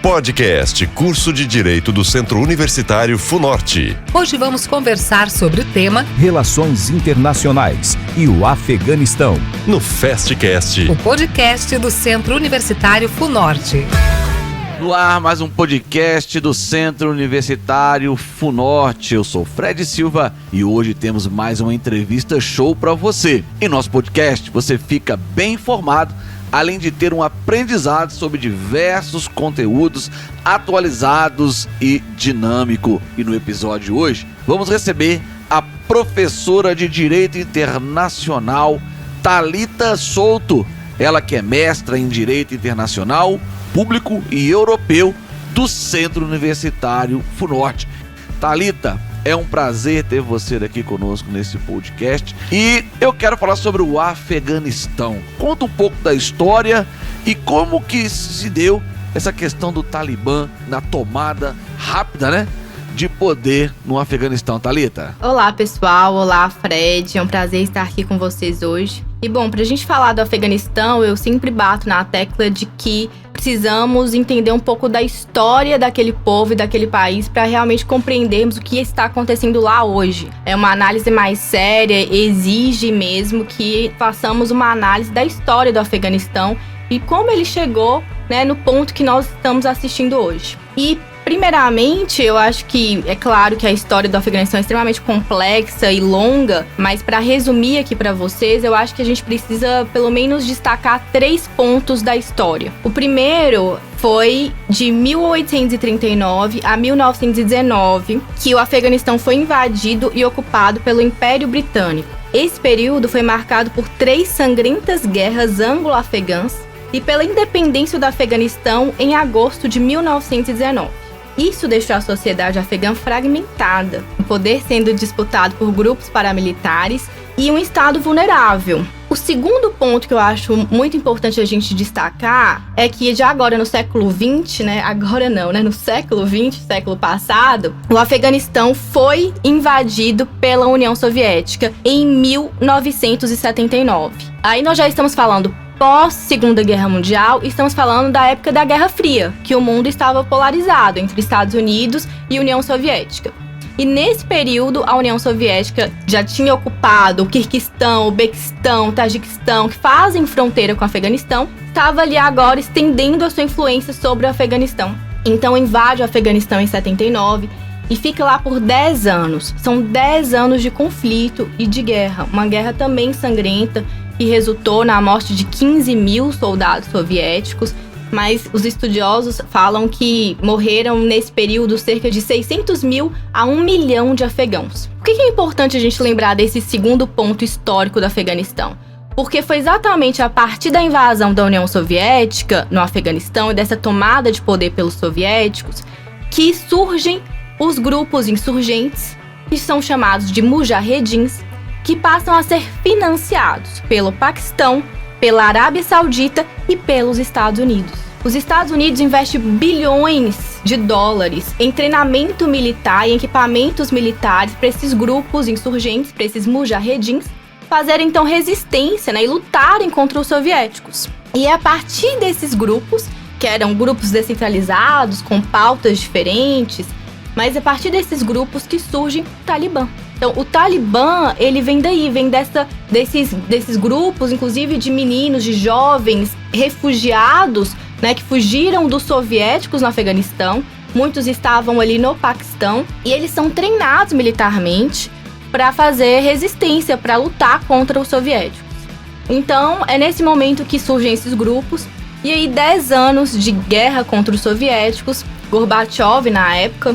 Podcast Curso de Direito do Centro Universitário FUNORTE. Hoje vamos conversar sobre o tema Relações Internacionais e o Afeganistão, no Fastcast, o podcast do Centro Universitário FUNORTE. No ar, mais um podcast do Centro Universitário FUNORTE. Eu sou Fred Silva e hoje temos mais uma entrevista show para você. Em nosso podcast, você fica bem informado, além de ter um aprendizado sobre diversos conteúdos atualizados e dinâmico. E no episódio de hoje, vamos receber a professora de Direito Internacional, Thalita Souto. Ela que é mestra em Direito Internacional, Público e Europeu do Centro Universitário FUNORTE. Thalita, é um prazer ter você aqui conosco nesse podcast. E eu quero falar sobre o Afeganistão. Conta um pouco da história e como que se deu essa questão do Talibã na tomada rápida, de poder no Afeganistão. Thalita? Olá, pessoal. Olá, Fred. É um prazer estar aqui com vocês hoje. E bom, pra gente falar do Afeganistão, eu sempre bato na tecla de que precisamos entender um pouco da história daquele povo e daquele país para realmente compreendermos o que está acontecendo lá hoje. É uma análise mais séria, exige mesmo que façamos uma análise da história do Afeganistão e como ele chegou, no ponto que nós estamos assistindo hoje. E primeiramente, eu acho que é claro que a história do Afeganistão é extremamente complexa e longa, mas para resumir aqui para vocês, eu acho que a gente precisa pelo menos destacar 3 pontos da história. O primeiro foi de 1839 a 1919, que o Afeganistão foi invadido e ocupado pelo Império Britânico. Esse período foi marcado por 3 sangrentas guerras anglo-afegãs e pela independência do Afeganistão em agosto de 1919. Isso deixou a sociedade afegã fragmentada, o poder sendo disputado por grupos paramilitares e um estado vulnerável. O segundo ponto que eu acho muito importante a gente destacar é que já agora no século XX, no século XX, século passado, o Afeganistão foi invadido pela União Soviética em 1979. Aí nós já estamos falando pós-Segunda Guerra Mundial, estamos falando da época da Guerra Fria, que o mundo estava polarizado entre Estados Unidos e União Soviética. E nesse período, a União Soviética já tinha ocupado o Quirguistão, o Uzbequistão, o Tajiquistão, que fazem fronteira com o Afeganistão, estava ali agora estendendo a sua influência sobre o Afeganistão. Então invade o Afeganistão em 79 e fica lá por 10 anos. São 10 anos de conflito e de guerra, uma guerra também sangrenta, que resultou na morte de 15 mil soldados soviéticos, mas os estudiosos falam que morreram nesse período cerca de 600 mil a 1 milhão de afegãos. Por que é importante a gente lembrar desse segundo ponto histórico do Afeganistão? Porque foi exatamente a partir da invasão da União Soviética no Afeganistão e dessa tomada de poder pelos soviéticos que surgem os grupos insurgentes, que são chamados de mujahedins, que passam a ser financiados pelo Paquistão, pela Arábia Saudita e pelos Estados Unidos. Os Estados Unidos investem bilhões de dólares em treinamento militar e equipamentos militares para esses grupos insurgentes, para esses mujahedins, fazerem então resistência e lutarem contra os soviéticos. E é a partir desses grupos, que eram grupos descentralizados, com pautas diferentes, mas é a partir desses grupos que surge o Talibã. Então, o Talibã, ele vem daí, vem desses grupos, inclusive de meninos, de jovens refugiados, que fugiram dos soviéticos no Afeganistão. Muitos estavam ali no Paquistão e eles são treinados militarmente para fazer resistência, para lutar contra os soviéticos. Então, é nesse momento que surgem esses grupos. E aí, 10 anos de guerra contra os soviéticos, Gorbachev, na época,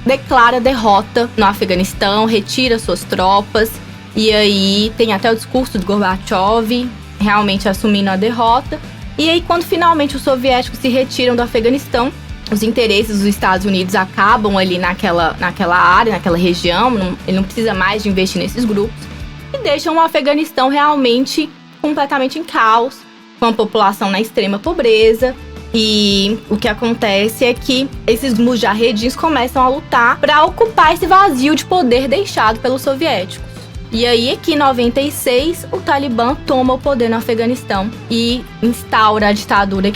declara derrota no Afeganistão, retira suas tropas, e aí tem até o discurso de Gorbachev realmente assumindo a derrota. E aí, quando finalmente os soviéticos se retiram do Afeganistão, os interesses dos Estados Unidos acabam ali naquela área, naquela região, ele não precisa mais de investir nesses grupos, e deixam o Afeganistão realmente completamente em caos, com a população na extrema pobreza. E o que acontece é que esses mujahedins começam a lutar para ocupar esse vazio de poder deixado pelos soviéticos. E aí, aqui em 96, o Talibã toma o poder no Afeganistão e instaura a ditadura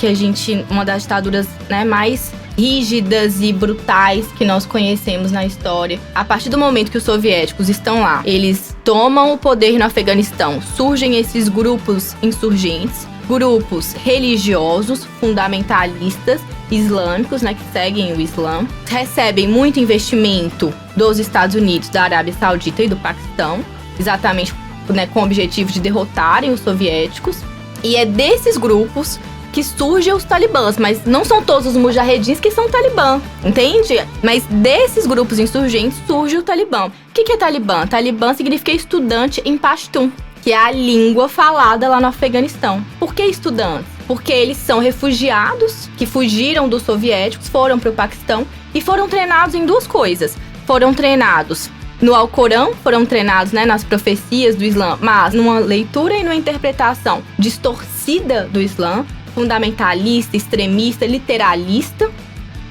uma das ditaduras mais rígidas e brutais que nós conhecemos na história. A partir do momento que os soviéticos estão lá, eles tomam o poder no Afeganistão, surgem esses grupos insurgentes, grupos religiosos, fundamentalistas, islâmicos, né, que seguem o Islã, recebem muito investimento dos Estados Unidos, da Arábia Saudita e do Paquistão, exatamente, né, com o objetivo de derrotarem os soviéticos. E é desses grupos que surgem os talibãs, mas não são todos os mujahedins que são talibã, entende? Mas desses grupos insurgentes surge o talibã. O que é talibã? Talibã significa estudante em pashtun, que é a língua falada lá no Afeganistão. Por que estudantes? Porque eles são refugiados que fugiram dos soviéticos, foram para o Paquistão e foram treinados em duas coisas. Foram treinados no Alcorão, foram treinados, né, nas profecias do Islã, mas numa leitura e numa interpretação distorcida do Islã, fundamentalista, extremista, literalista,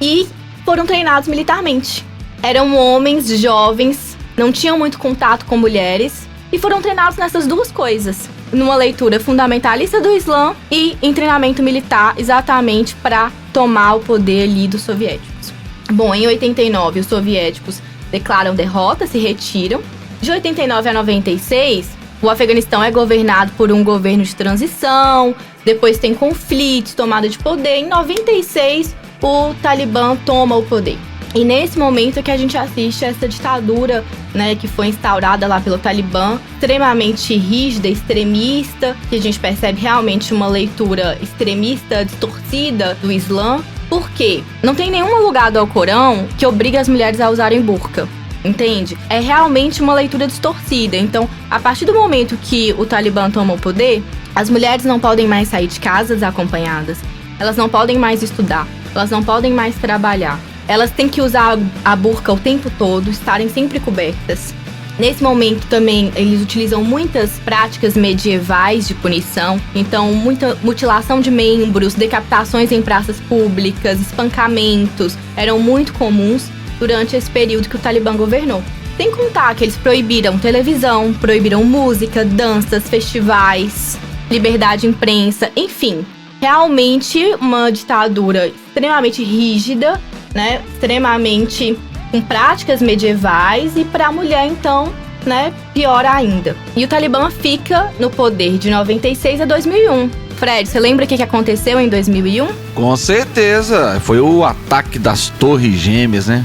e foram treinados militarmente. Eram homens jovens, não tinham muito contato com mulheres, e foram treinados nessas duas coisas, numa leitura fundamentalista do Islã e em treinamento militar, exatamente para tomar o poder ali dos soviéticos. Bom, em 89 os soviéticos declaram derrota, se retiram. De 89 a 96, o Afeganistão é governado por um governo de transição, depois tem conflitos, tomada de poder. Em 96, o Talibã toma o poder. E nesse momento é que a gente assiste essa ditadura, né, que foi instaurada lá pelo Talibã, extremamente rígida, extremista, que a gente percebe realmente uma leitura extremista, distorcida do Islã. Por quê? Não tem nenhum lugar do Alcorão que obriga as mulheres a usarem burca, entende? É realmente uma leitura distorcida. Então, a partir do momento que o Talibã toma o poder, as mulheres não podem mais sair de casa desacompanhadas, elas não podem mais estudar, elas não podem mais trabalhar. Elas têm que usar a burca o tempo todo, estarem sempre cobertas. Nesse momento também eles utilizam muitas práticas medievais de punição, então muita mutilação de membros, decapitações em praças públicas, espancamentos eram muito comuns durante esse período que o Talibã governou. Sem contar que eles proibiram televisão, proibiram música, danças, festivais, liberdade de imprensa, enfim. Realmente uma ditadura extremamente rígida, né, extremamente com práticas medievais, e para a mulher, então, né, pior ainda. E o Talibã fica no poder de 96 a 2001. Fred, você lembra o que aconteceu em 2001? Com certeza, foi o ataque das Torres Gêmeas, né?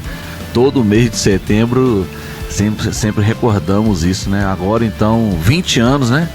Todo mês de setembro sempre recordamos isso, né? Agora, então, 20 anos, né?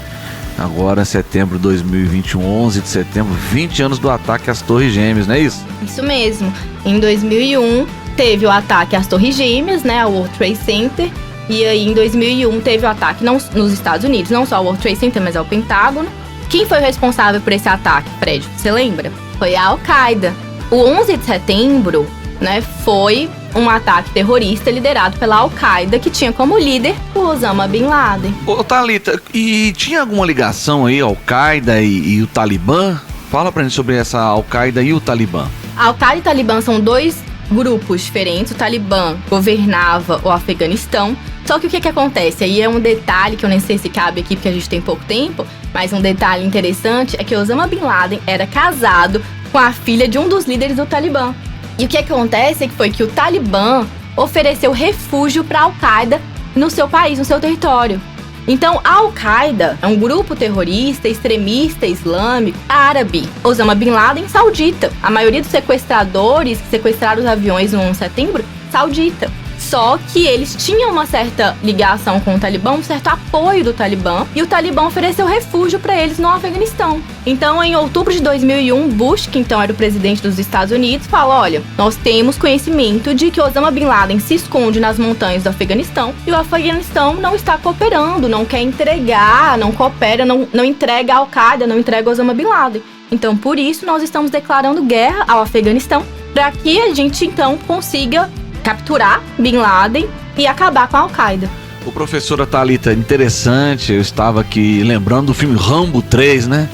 Agora, setembro de 2021, 11 de setembro, 20 anos do ataque às Torres Gêmeas, não é isso? Isso mesmo. Em 2001, teve o ataque às Torres Gêmeas, né, ao World Trade Center. E aí, em 2001, teve o ataque nos Estados Unidos, não só ao World Trade Center, mas ao Pentágono. Quem foi o responsável por esse ataque, Fred? Você lembra? Foi a Al-Qaeda. O 11 de setembro, né, foi um ataque terrorista liderado pela Al-Qaeda, que tinha como líder o Osama Bin Laden. Ô, Thalita, e tinha alguma ligação aí, Al-Qaeda e o Talibã? Fala pra gente sobre essa Al-Qaeda e o Talibã. A Al-Qaeda e o Talibã são dois grupos diferentes. O Talibã governava o Afeganistão. Só que o que acontece? Aí é um detalhe que eu nem sei se cabe aqui porque a gente tem pouco tempo, mas um detalhe interessante é que Osama Bin Laden era casado com a filha de um dos líderes do Talibã. E o que acontece foi que o Talibã ofereceu refúgio para a Al-Qaeda no seu país, no seu território. Então, a Al-Qaeda é um grupo terrorista, extremista, islâmico, árabe. Osama Bin Laden, saudita. A maioria dos sequestradores que sequestraram os aviões no 11 de setembro, saudita. Só que eles tinham uma certa ligação com o Talibã, um certo apoio do Talibã, e o Talibã ofereceu refúgio para eles no Afeganistão. Então, em outubro de 2001, Bush, que então era o presidente dos Estados Unidos, falou: olha, nós temos conhecimento de que Osama Bin Laden se esconde nas montanhas do Afeganistão, e o Afeganistão não está cooperando, não quer entregar, não coopera, não entrega a Al-Qaeda, não entrega Osama Bin Laden. Então, por isso, nós estamos declarando guerra ao Afeganistão, para que a gente, então, consiga capturar Bin Laden e acabar com a Al-Qaeda. Ô, professora Thalita, interessante, eu estava aqui lembrando do filme Rambo 3, né?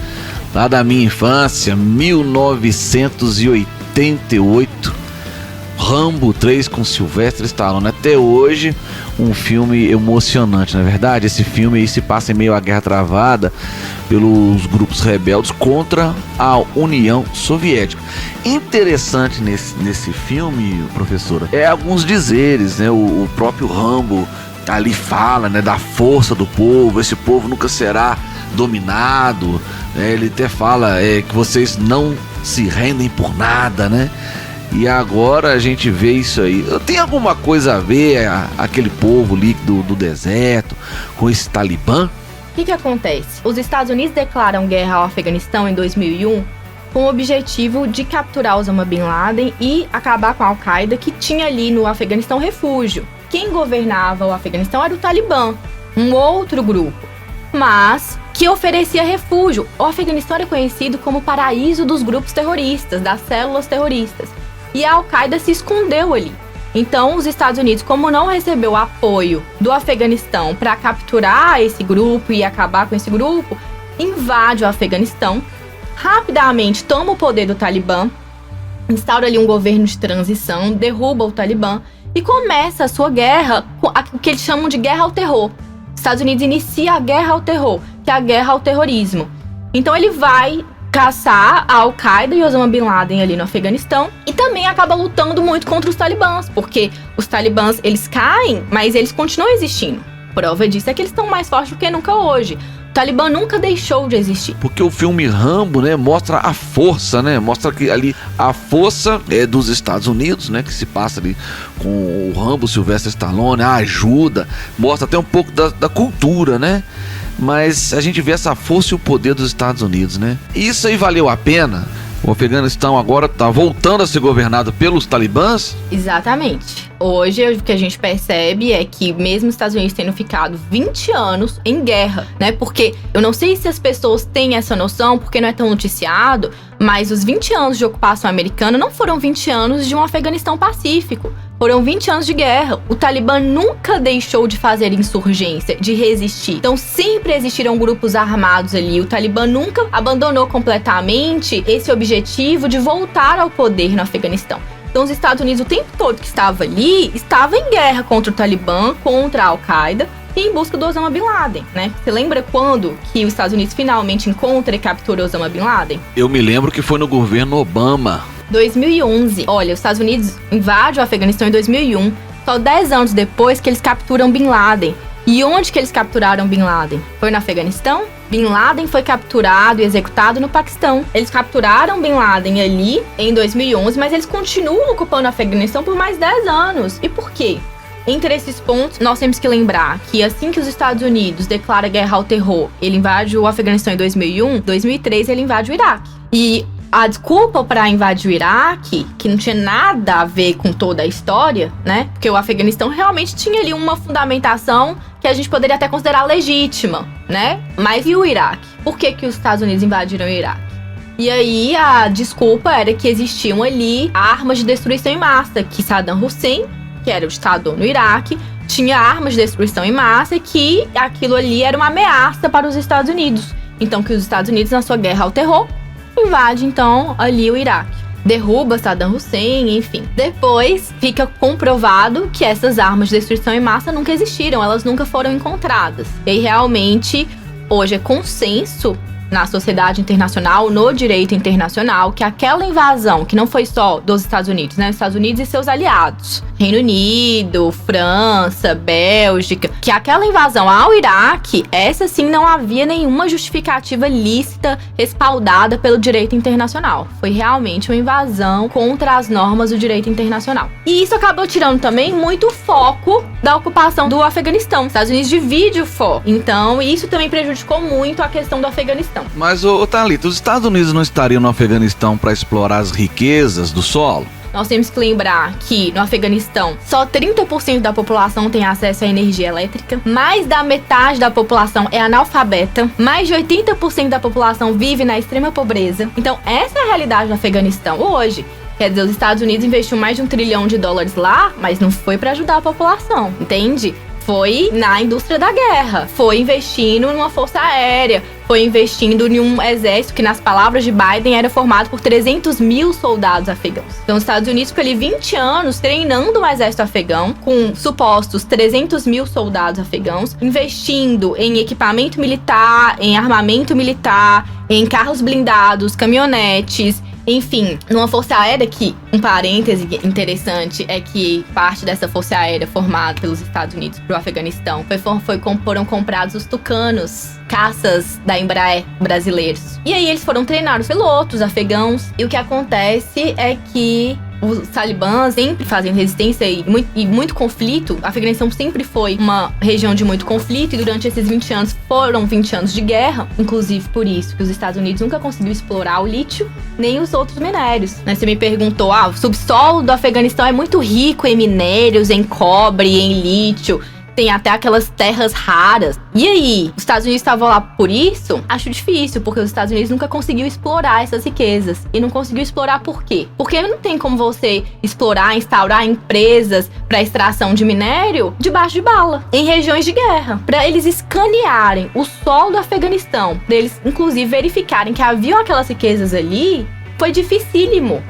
Lá da minha infância, 1988. Rambo 3 com Sylvester Stallone. Até hoje, um filme emocionante, não é verdade? Esse filme aí se passa em meio à Guerra Travada pelos grupos rebeldes contra a União Soviética. Interessante nesse filme, professora, é alguns dizeres, né? O próprio Rambo ali fala, né, da força do povo, esse povo nunca será dominado, né? Ele até fala que vocês não se rendem por nada, né? E agora a gente vê isso aí. Tem alguma coisa a ver aquele povo ali do deserto com esse Talibã? O que acontece? Os Estados Unidos declaram guerra ao Afeganistão em 2001 com o objetivo de capturar Osama Bin Laden e acabar com a Al-Qaeda, que tinha ali no Afeganistão refúgio. Quem governava o Afeganistão era o Talibã, um outro grupo, mas que oferecia refúgio. O Afeganistão era conhecido como o paraíso dos grupos terroristas, das células terroristas. E a Al-Qaeda se escondeu ali. Então, os Estados Unidos, como não recebeu apoio do Afeganistão para capturar esse grupo e acabar com esse grupo, invade o Afeganistão, rapidamente toma o poder do Talibã, instaura ali um governo de transição, derruba o Talibã e começa a sua guerra, o que eles chamam de guerra ao terror. Os Estados Unidos inicia a guerra ao terror, que é a guerra ao terrorismo. Então, ele vai caçar a Al-Qaeda e Osama Bin Laden ali no Afeganistão e também acaba lutando muito contra os talibãs, porque os talibãs, eles caem, mas eles continuam existindo. Prova disso é que eles estão mais fortes do que nunca hoje. O Talibã nunca deixou de existir. Porque o filme Rambo, né, mostra a força, né? Mostra que ali a força é dos Estados Unidos, né? Que se passa ali com o Rambo, Sylvester Stallone, a ajuda. Mostra até um pouco da cultura, né? Mas a gente vê essa força e o poder dos Estados Unidos, né? E isso aí valeu a pena? O Afeganistão agora está voltando a ser governado pelos talibãs? Exatamente. Hoje, o que a gente percebe é que mesmo os Estados Unidos tendo ficado 20 anos em guerra, né? Porque eu não sei se as pessoas têm essa noção, porque não é tão noticiado, mas os 20 anos de ocupação americana não foram 20 anos de um Afeganistão pacífico. Foram 20 anos de guerra. O Talibã nunca deixou de fazer insurgência, de resistir. Então sempre existiram grupos armados ali. O Talibã nunca abandonou completamente esse objetivo de voltar ao poder no Afeganistão. Então os Estados Unidos, o tempo todo que estava ali, estava em guerra contra o Talibã, contra a Al-Qaeda e em busca do Osama Bin Laden, né? Você lembra quando que os Estados Unidos finalmente encontra e captura Osama Bin Laden? Eu me lembro que foi no governo Obama. 2011. Olha, os Estados Unidos invadem o Afeganistão em 2001, só 10 anos depois que eles capturam Bin Laden. E onde que eles capturaram Bin Laden? Foi no Afeganistão? Bin Laden foi capturado e executado no Paquistão. Eles capturaram Bin Laden ali em 2011, mas eles continuam ocupando o Afeganistão por mais 10 anos. E por quê? Entre esses pontos, nós temos que lembrar que assim que os Estados Unidos declaram guerra ao terror, ele invade o Afeganistão em 2001, 2003 ele invade o Iraque. E a desculpa para invadir o Iraque, que não tinha nada a ver com toda a história, né? Porque o Afeganistão realmente tinha ali uma fundamentação que a gente poderia até considerar legítima, né? Mas e o Iraque? Por que os Estados Unidos invadiram o Iraque? E aí a desculpa era que existiam ali armas de destruição em massa, que Saddam Hussein, que era o ditador no Iraque, tinha armas de destruição em massa e que aquilo ali era uma ameaça para os Estados Unidos. Então que os Estados Unidos, na sua guerra ao terror, invade então ali o Iraque, derruba Saddam Hussein, enfim. Depois fica comprovado que essas armas de destruição em massa nunca existiram, elas nunca foram encontradas. E aí, realmente hoje é consenso na sociedade internacional, no direito internacional, que aquela invasão, que não foi só dos Estados Unidos, né? Os Estados Unidos e seus aliados, Reino Unido, França, Bélgica, que aquela invasão ao Iraque, essa sim não havia nenhuma justificativa lícita respaldada pelo direito internacional. Foi realmente uma invasão contra as normas do direito internacional. E isso acabou tirando também muito foco da ocupação do Afeganistão. Os Estados Unidos divide o foco. Então, isso também prejudicou muito a questão do Afeganistão. Mas, Thalita, os Estados Unidos não estariam no Afeganistão para explorar as riquezas do solo? Nós temos que lembrar que no Afeganistão só 30% da população tem acesso à energia elétrica, mais da metade da população é analfabeta, mais de 80% da população vive na extrema pobreza. Então essa é a realidade do Afeganistão hoje. Quer dizer, os Estados Unidos investiu mais de $1 trilhão lá, mas não foi para ajudar a população, entende? Foi na indústria da guerra, foi investindo numa força aérea, foi investindo em um exército que, nas palavras de Biden, era formado por 300 mil soldados afegãos. Então, os Estados Unidos ficou ali 20 anos treinando um exército afegão, com supostos 300 mil soldados afegãos, investindo em equipamento militar, em armamento militar, em carros blindados, caminhonetes, enfim, numa força aérea que, um parêntese interessante, é que parte dessa força aérea formada pelos Estados Unidos para o Afeganistão foram comprados os Tucanos, caças da Embraer brasileiros. E aí eles foram treinar os pilotos afegãos, e o que acontece é que os talibãs sempre fazem resistência e muito conflito. A Afeganistão sempre foi uma região de muito conflito, e durante esses 20 anos foram 20 anos de guerra. Inclusive por isso que os Estados Unidos nunca conseguiu explorar o lítio nem os outros minérios. Você me perguntou, o subsolo do Afeganistão é muito rico em minérios, em cobre, em lítio. Tem até aquelas terras raras. E aí, os Estados Unidos estavam lá por isso? Acho difícil, porque os Estados Unidos nunca conseguiu explorar essas riquezas. E não conseguiu explorar por quê? Porque não tem como você explorar, instaurar empresas para extração de minério debaixo de bala, em regiões de guerra. Para eles escanearem o solo do Afeganistão, para eles, inclusive, verificarem que haviam aquelas riquezas ali, foi dificílimo.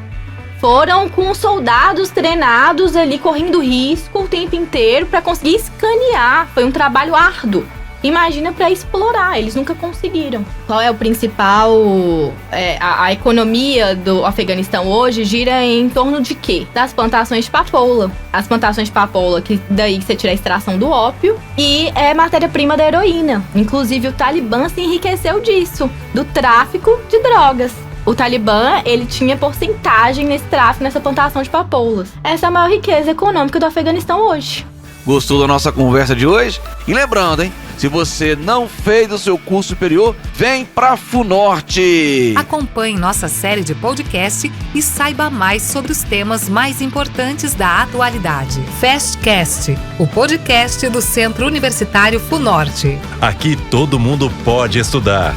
Foram com soldados treinados ali, correndo risco o tempo inteiro para conseguir escanear. Foi um trabalho árduo. Imagina para explorar, eles nunca conseguiram. Qual é o principal... A economia do Afeganistão hoje gira em torno de quê? Das plantações de papoula. As plantações de papoula, que daí você tira a extração do ópio, e é matéria-prima da heroína. Inclusive o Talibã se enriqueceu disso, do tráfico de drogas. O Talibã, ele tinha porcentagem nesse tráfico, nessa plantação de papoulas. Essa é a maior riqueza econômica do Afeganistão hoje. Gostou da nossa conversa de hoje? E lembrando, se você não fez o seu curso superior, vem pra FUNORTE! Acompanhe nossa série de podcast e saiba mais sobre os temas mais importantes da atualidade. FastCast, o podcast do Centro Universitário FUNORTE. Aqui todo mundo pode estudar.